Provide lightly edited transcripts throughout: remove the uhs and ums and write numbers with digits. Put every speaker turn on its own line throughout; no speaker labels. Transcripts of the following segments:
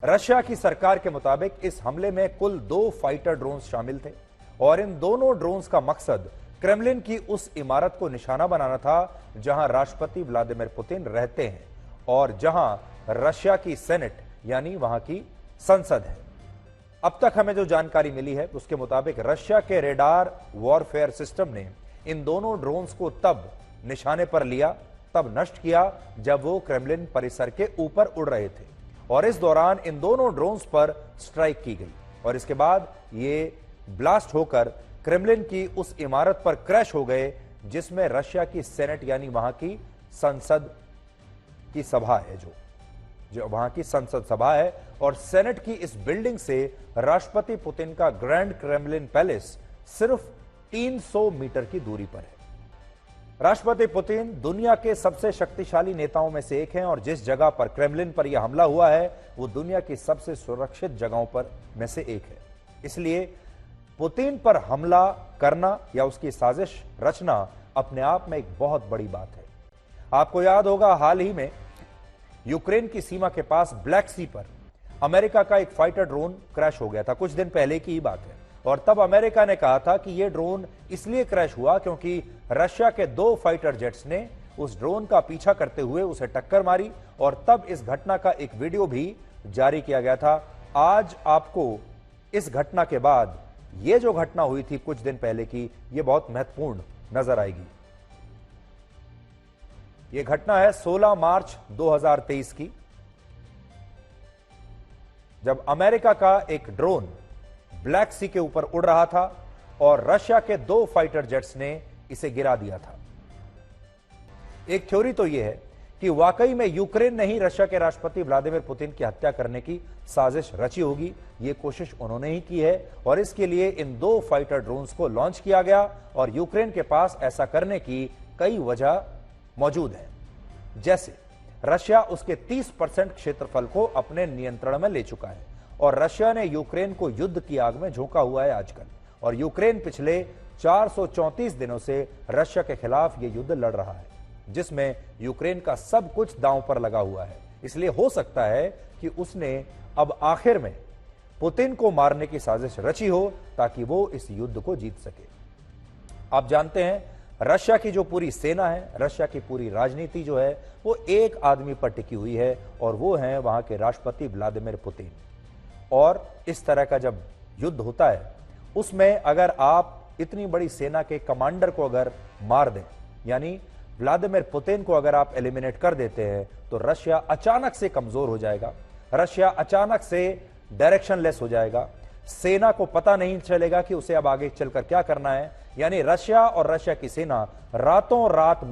Russia की सरकार के मुताबिक इस हमले में कुल 2 फाइटर ड्रोन्स शामिल थे और इन दोनों ड्रोन्स का मकसद क्रेमलिन की उस इमारत को निशाना बनाना था जहां राष्ट्रपति व्लादिमीर पुतिन रहते हैं और जहां रशिया की सेनेट यानी वहां की संसद है। अब तक हमें जो जानकारी मिली है उसके मुताबिक रशिया के रेडार वॉरफेयर सिस्टम ने इन दोनों ड्रोन्स को तब निशाने पर लिया, तब नष्ट किया जब वो क्रेमलिन परिसर के ऊपर उड़ रहे थे और इस दौरान इन दोनों ड्रोन्स पर स्ट्राइक की गई और इसके बाद ये ब्लास्ट होकर क्रेमलिन की उस इमारत पर क्रैश हो गए जिसमें रशिया की सेनेट यानी वहां की संसद की सभा है, जो वहां की संसद सभा है और सेनेट की इस बिल्डिंग से राष्ट्रपति पुतिन का ग्रैंड क्रेमलिन पैलेस सिर्फ 300 मीटर की दूरी पर है। राष्ट्रपति पुतिन दुनिया के सबसे शक्तिशाली नेताओं में से एक हैं और जिस जगह पर क्रेमलिन पर यह हमला हुआ है वो दुनिया की सबसे सुरक्षित जगहों पर में से एक है। इसलिए पुतिन पर हमला करना या उसकी साजिश रचना अपने आप में एक बहुत बड़ी बात है। आपको याद होगा हाल ही में यूक्रेन की सीमा के पास ब्लैक सी पर अमेरिका का एक फाइटर ड्रोन क्रैश हो गया था, कुछ दिन पहले की ही बात है और तब अमेरिका ने कहा था कि यह ड्रोन इसलिए क्रैश हुआ क्योंकि रशिया के 2 फाइटर जेट्स ने उस ड्रोन का पीछा करते हुए उसे टक्कर मारी और तब इस घटना का एक वीडियो भी जारी किया गया था। आज आपको इस घटना के बाद यह जो घटना हुई थी कुछ दिन पहले की, यह बहुत महत्वपूर्ण नजर आएगी। यह घटना है 16 मार्च 2023 की, जब अमेरिका का एक ड्रोन ब्लैक सी के ऊपर उड़ रहा था और रशिया के 2 फाइटर जेट्स ने इसे गिरा दिया था। एक थ्योरी तो यह है कि वाकई में यूक्रेन ने ही रशिया के राष्ट्रपति व्लादिमीर पुतिन की हत्या करने की साजिश रची होगी। यह कोशिश उन्होंने ही की है और इसके लिए इन 2 फाइटर ड्रोन्स को लॉन्च किया गया और यूक्रेन के पास ऐसा करने की कई वजह मौजूद है। जैसे रशिया उसके 30% क्षेत्रफल को अपने नियंत्रण में ले चुका है और रशिया ने यूक्रेन को युद्ध की आग में झोंका हुआ है आजकल और यूक्रेन पिछले 434 दिनों से रशिया के खिलाफ यह युद्ध लड़ रहा है जिसमें यूक्रेन का सब कुछ दांव पर लगा हुआ है। इसलिए हो सकता है कि उसने अब आखिर में पुतिन को मारने की साजिश रची हो ताकि वो इस युद्ध को जीत सके। आप जानते हैं रशिया की जो पूरी सेना है, रशिया की पूरी राजनीति जो है वो एक आदमी पर टिकी हुई है और वो है वहां के राष्ट्रपति व्लादिमीर पुतिन। और इस तरह का जब युद्ध होता है उसमें अगर आप इतनी बड़ी सेना के कमांडर को अगर मार दें यानी व्लादिमीर पुतिन को अगर आप एलिमिनेट कर देते हैं तो रशिया अचानक से कमजोर हो जाएगा, रशिया अचानक से डायरेक्शनलेस हो जाएगा, सेना को पता नहीं चलेगा कि उसे अब आगे चलकर क्या करना है, यानी रशिया और रशिया की सेना रातों रात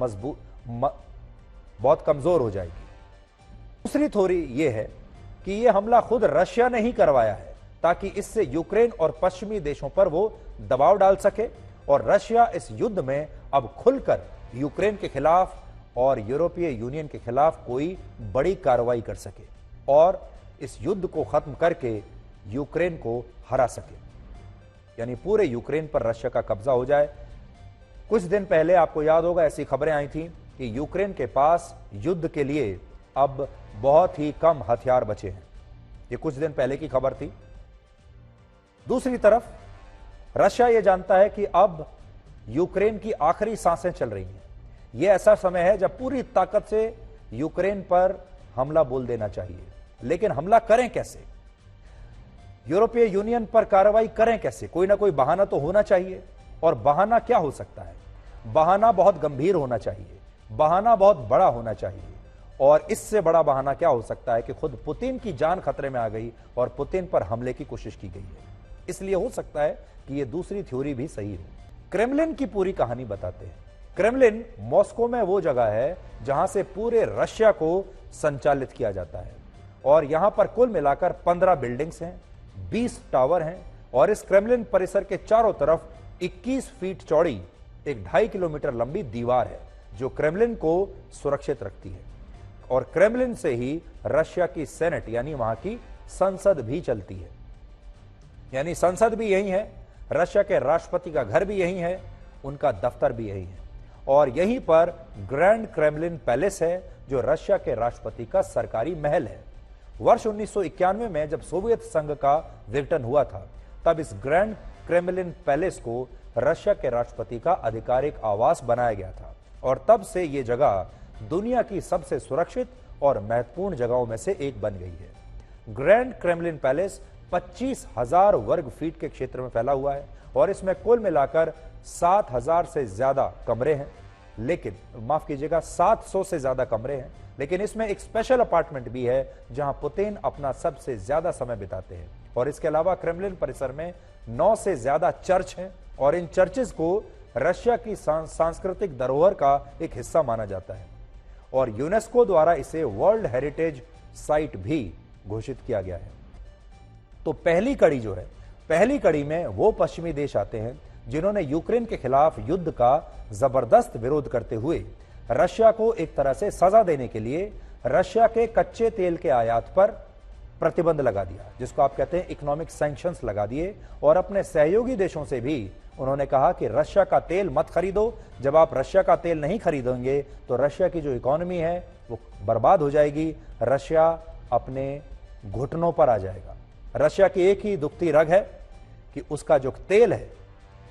बहुत कमजोर हो जाएगी। दूसरी थ्योरी यह है कि यह हमला खुद रशिया ने ही करवाया है ताकि इससे यूक्रेन और पश्चिमी देशों पर वो दबाव डाल सके और रशिया इस युद्ध में अब खुलकर यूक्रेन के खिलाफ और यूरोपीय यूनियन के खिलाफ कोई बड़ी कार्रवाई कर सके और इस युद्ध को खत्म करके यूक्रेन को हरा सके, यानी पूरे यूक्रेन पर रशिया का कब्जा हो जाए। कुछ दिन पहले आपको याद होगा ऐसी खबरें आई थी कि यूक्रेन के पास युद्ध के लिए अब बहुत ही कम हथियार बचे हैं, ये कुछ दिन पहले की खबर थी। दूसरी तरफ रशिया यह जानता है कि अब यूक्रेन की आखिरी सांसें चल रही हैं, यह ऐसा समय है जब पूरी ताकत से यूक्रेन पर हमला बोल देना चाहिए, लेकिन हमला करें कैसे, यूरोपीय यूनियन पर कार्रवाई करें कैसे, कोई ना कोई बहाना तो होना चाहिए। और बहाना क्या हो सकता है? बहाना बहुत गंभीर होना चाहिए, बहाना बहुत बड़ा होना चाहिए और इससे बड़ा बहाना क्या हो सकता है कि खुद पुतिन की जान खतरे में आ गई और पुतिन पर हमले की कोशिश की गई है। इसलिए हो सकता है कि यह दूसरी थ्योरी भी सही हो। क्रेमलिन की पूरी कहानी बताते हैं। क्रेमलिन मॉस्को में वो जगह है जहां से पूरे रशिया को संचालित किया जाता है और यहां पर कुल मिलाकर 15 बिल्डिंग्स हैं, 20 टावर हैं और इस क्रेमलिन परिसर के चारों तरफ 21 फीट चौड़ी एक 2.5 किलोमीटर लंबी दीवार है जो क्रेमलिन को सुरक्षित रखती है और क्रेमलिन से ही रशिया की सेनेट यानी वहां की संसद भी चलती है, यानी संसद भी यही है, रशिया के राष्ट्रपति का घर भी यही है, उनका दफ्तर भी यही है और यहीं पर ग्रैंड क्रेमलिन पैलेस है जो रशिया के राष्ट्रपति का सरकारी महल है। वर्ष 1991 में जब सोवियत संघ का विघटन हुआ था, तब इस ग्रैंड क्रेमलिन पैलेस को रशिया के राष्ट्रपति का आधिकारिक आवास बनाया गया था और तब से यह जगह दुनिया की सबसे सुरक्षित और महत्वपूर्ण जगहों में से एक बन गई है। ग्रैंड क्रेमलिन पैलेस 25,000 वर्ग फीट के क्षेत्र में फैला हुआ है और इसमें कुल मिलाकर 7,000 से ज्यादा कमरे हैं, लेकिन माफ कीजिएगा 700 से ज्यादा कमरे हैं, लेकिन इसमें एक स्पेशल अपार्टमेंट भी है जहां पुतिन अपना सबसे ज्यादा समय बिताते हैं। और इसके अलावा क्रेमलिन परिसर में 9 से ज्यादा चर्च हैं और इन चर्चेस को रशिया की सांस्कृतिक धरोहर का एक हिस्सा माना जाता है और यूनेस्को द्वारा इसे वर्ल्ड हेरिटेज साइट भी घोषित किया गया है। तो पहली कड़ी जो है, पहली कड़ी में वो पश्चिमी देश आते हैं जिन्होंने यूक्रेन के खिलाफ युद्ध का जबरदस्त विरोध करते हुए रशिया को एक तरह से सजा देने के लिए रशिया के कच्चे तेल के आयात पर प्रतिबंध लगा दिया, जिसको आप कहते हैं इकोनॉमिक सैंक्शंस लगा दिए। और अपने सहयोगी देशों से भी उन्होंने कहा कि रशिया का तेल मत खरीदो, जब आप रशिया का तेल नहीं खरीदोगे तो रशिया की जो इकोनॉमी है वो बर्बाद हो जाएगी, रशिया अपने घुटनों पर आ जाएगा। रशिया की एक ही दुखती रग है कि उसका जो तेल है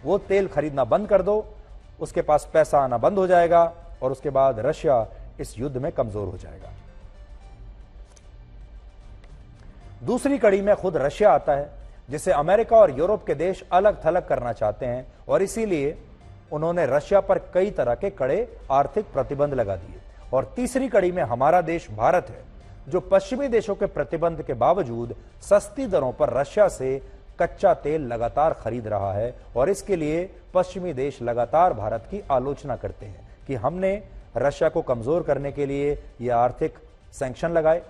वो तेल खरीदना बंद कर दो, उसके पास पैसा आना बंद हो जाएगा और उसके बाद रशिया इस युद्ध में कमजोर हो जाएगा। दूसरी कड़ी में खुद रशिया आता है, जिसे अमेरिका और यूरोप के देश अलग थलग करना चाहते हैं और इसीलिए उन्होंने रशिया पर कई तरह के कड़े आर्थिक प्रतिबंध लगा दिए। और तीसरी कड़ी में हमारा देश भारत है, जो पश्चिमी देशों के प्रतिबंध के बावजूद सस्ती दरों पर रशिया से कच्चा तेल लगातार खरीद रहा है और इसके लिए पश्चिमी देश लगातार भारत की आलोचना करते हैं कि हमने रशिया को कमजोर करने के लिए ये आर्थिक सैंक्शन लगाए,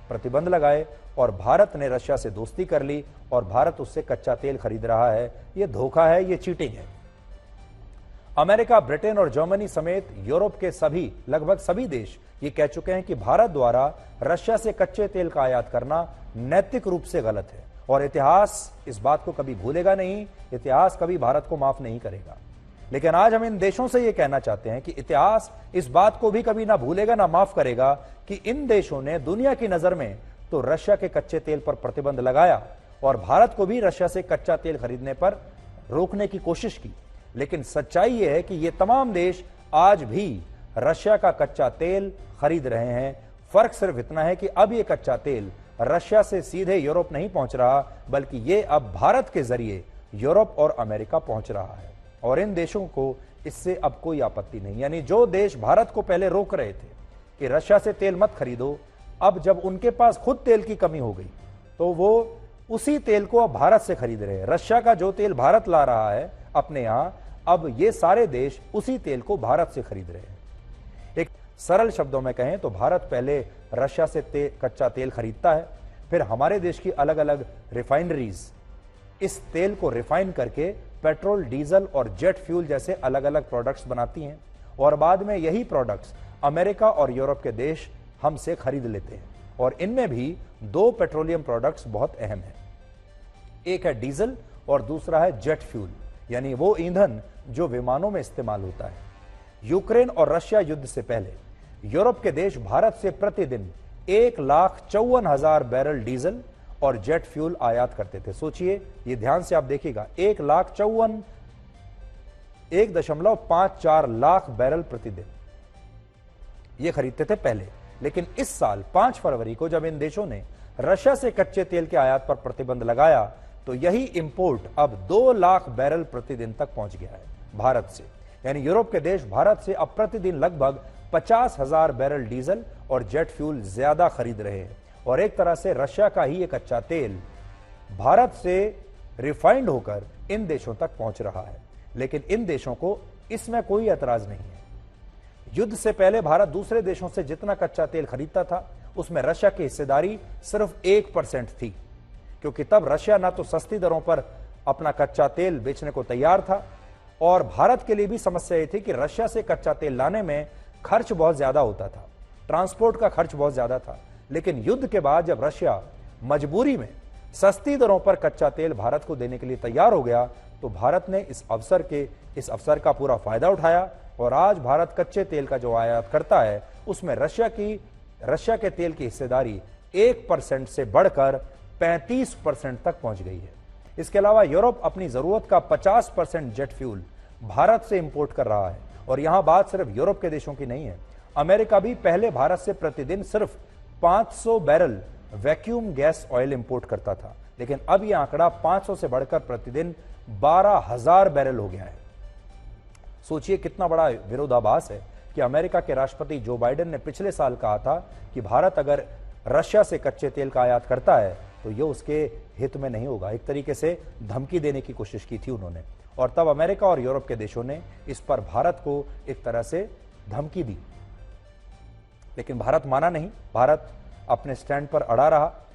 प्रतिबंध लगाए और भारत ने रशिया से दोस्ती कर ली और भारत उससे कच्चा तेल खरीद रहा है। ये धोखा है, ये चीटिंग है। अमेरिका, ब्रिटेन और जर्मनी समेत यूरोप के लगभग सभी देश ये कह चुके हैं कि भारत द्वारा रशिया से कच्चे तेल का आयात करना नैतिक रूप से गलत है और इतिहास इस बात को कभी भूलेगा नहीं, इतिहास कभी भारत को माफ नहीं करेगा। लेकिन आज हम इन देशों से यह कहना चाहते हैं कि इतिहास इस बात को भी कभी ना भूलेगा ना माफ करेगा कि इन देशों ने दुनिया की नजर में तो रशिया के कच्चे तेल पर प्रतिबंध लगाया और भारत को भी रशिया से कच्चा तेल खरीदने पर रोकने की कोशिश की। लेकिन सच्चाई यह है कि ये तमाम देश आज भी रशिया का कच्चा तेल खरीद रहे हैं। फर्क सिर्फ इतना है कि अब यह कच्चा तेल रशिया से सीधे यूरोप नहीं पहुंच रहा, बल्कि यह अब भारत के जरिए यूरोप और अमेरिका पहुंच रहा है और इन देशों को इससे अब कोई आपत्ति नहीं। यानी जो देश भारत को पहले रोक रहे थे कि रशिया से तेल मत खरीदो, अब जब उनके पास खुद तेल की कमी हो गई तो वो उसी तेल को अब भारत से खरीद रहे हैं। रशिया का जो तेल भारत ला रहा है अपने यहां, अब ये सारे देश उसी तेल को भारत से खरीद रहे हैं। एक सरल शब्दों में कहें तो भारत पहले रशिया से कच्चा तेल खरीदता है, फिर हमारे देश की अलग अलग रिफाइनरीज इस तेल को रिफाइन करके पेट्रोल, डीजल और जेट फ्यूल जैसे अलग अलग प्रोडक्ट्स बनाती हैं और बाद में यही प्रोडक्ट्स अमेरिका और यूरोप के देश हमसे खरीद लेते हैं। और इनमें भी दो पेट्रोलियम प्रोडक्ट्स बहुत अहम हैं, एक है डीजल और दूसरा है जेट फ्यूल, यानी वो ईंधन जो विमानों में इस्तेमाल होता है। यूक्रेन और रशिया युद्ध से पहले यूरोप के देश भारत से प्रतिदिन 1,54,000 बैरल डीजल और जेट फ्यूल आयात करते थे। सोचिए, ये ध्यान से आप देखिएगा, 1,54,1.54 लाख बैरल प्रतिदिन ये खरीदते थे पहले। लेकिन इस साल 5 फरवरी को जब इन देशों ने रशिया से कच्चे तेल के आयात पर प्रतिबंध लगाया तो यही इंपोर्ट अब 2 लाख बैरल प्रतिदिन तक पहुंच गया है भारत से। यानी यूरोप के देश भारत से अब प्रतिदिन लगभग 50,000 बैरल डीजल और जेट फ्यूल ज्यादा खरीद रहे हैं और एक तरह से रशिया का ही ये कच्चा तेल भारत से रिफाइंड होकर इन देशों तक पहुंच रहा है। लेकिन इन देशों को इसमें कोई एतराज नहीं है। युद्ध से पहले भारत दूसरे देशों से जितना कच्चा तेल खरीदता था उसमें रशिया की हिस्सेदारी सिर्फ 1% थी, क्योंकि तब रशिया ना तो सस्ती दरों पर अपना कच्चा तेल बेचने को तैयार था और भारत के लिए भी समस्या यह थी कि रशिया से कच्चा तेल लाने में खर्च बहुत ज्यादा होता था, ट्रांसपोर्ट का खर्च बहुत ज्यादा था। लेकिन युद्ध के बाद जब रशिया मजबूरी में सस्ती दरों पर कच्चा तेल भारत को देने के लिए तैयार हो गया तो भारत ने इस अवसर का पूरा फायदा उठाया और आज भारत कच्चे तेल का जो आयात करता है उसमें रशिया के तेल की हिस्सेदारी 1% से बढ़कर 35% तक पहुंच गई है। इसके अलावा यूरोप अपनी जरूरत का 50% जेट फ्यूल भारत से इंपोर्ट कर रहा है। और यहां बात सिर्फ यूरोप के देशों की नहीं है, अमेरिका भी पहले भारत से प्रतिदिन सिर्फ 500 barrel vacuum gas oil import करता था, लेकिन अब यह आंकड़ा 500 से बढ़कर प्रतिदिन 12,000 बैरल हो गया है। सोचिए कितना बड़ा विरोधाभास है कि अमेरिका के राष्ट्रपति जो बाइडेन ने पिछले साल कहा था कि भारत अगर रशिया से कच्चे तेल का आयात करता है तो यह उसके हित में नहीं होगा। एक तरीके से धमकी देने की कोशिश की थी उन्होंने, और तब अमेरिका और यूरोप के देशों ने इस पर भारत को एक तरह से धमकी दी, लेकिन भारत माना नहीं। भारत अपने स्टैंड पर अड़ा रहा।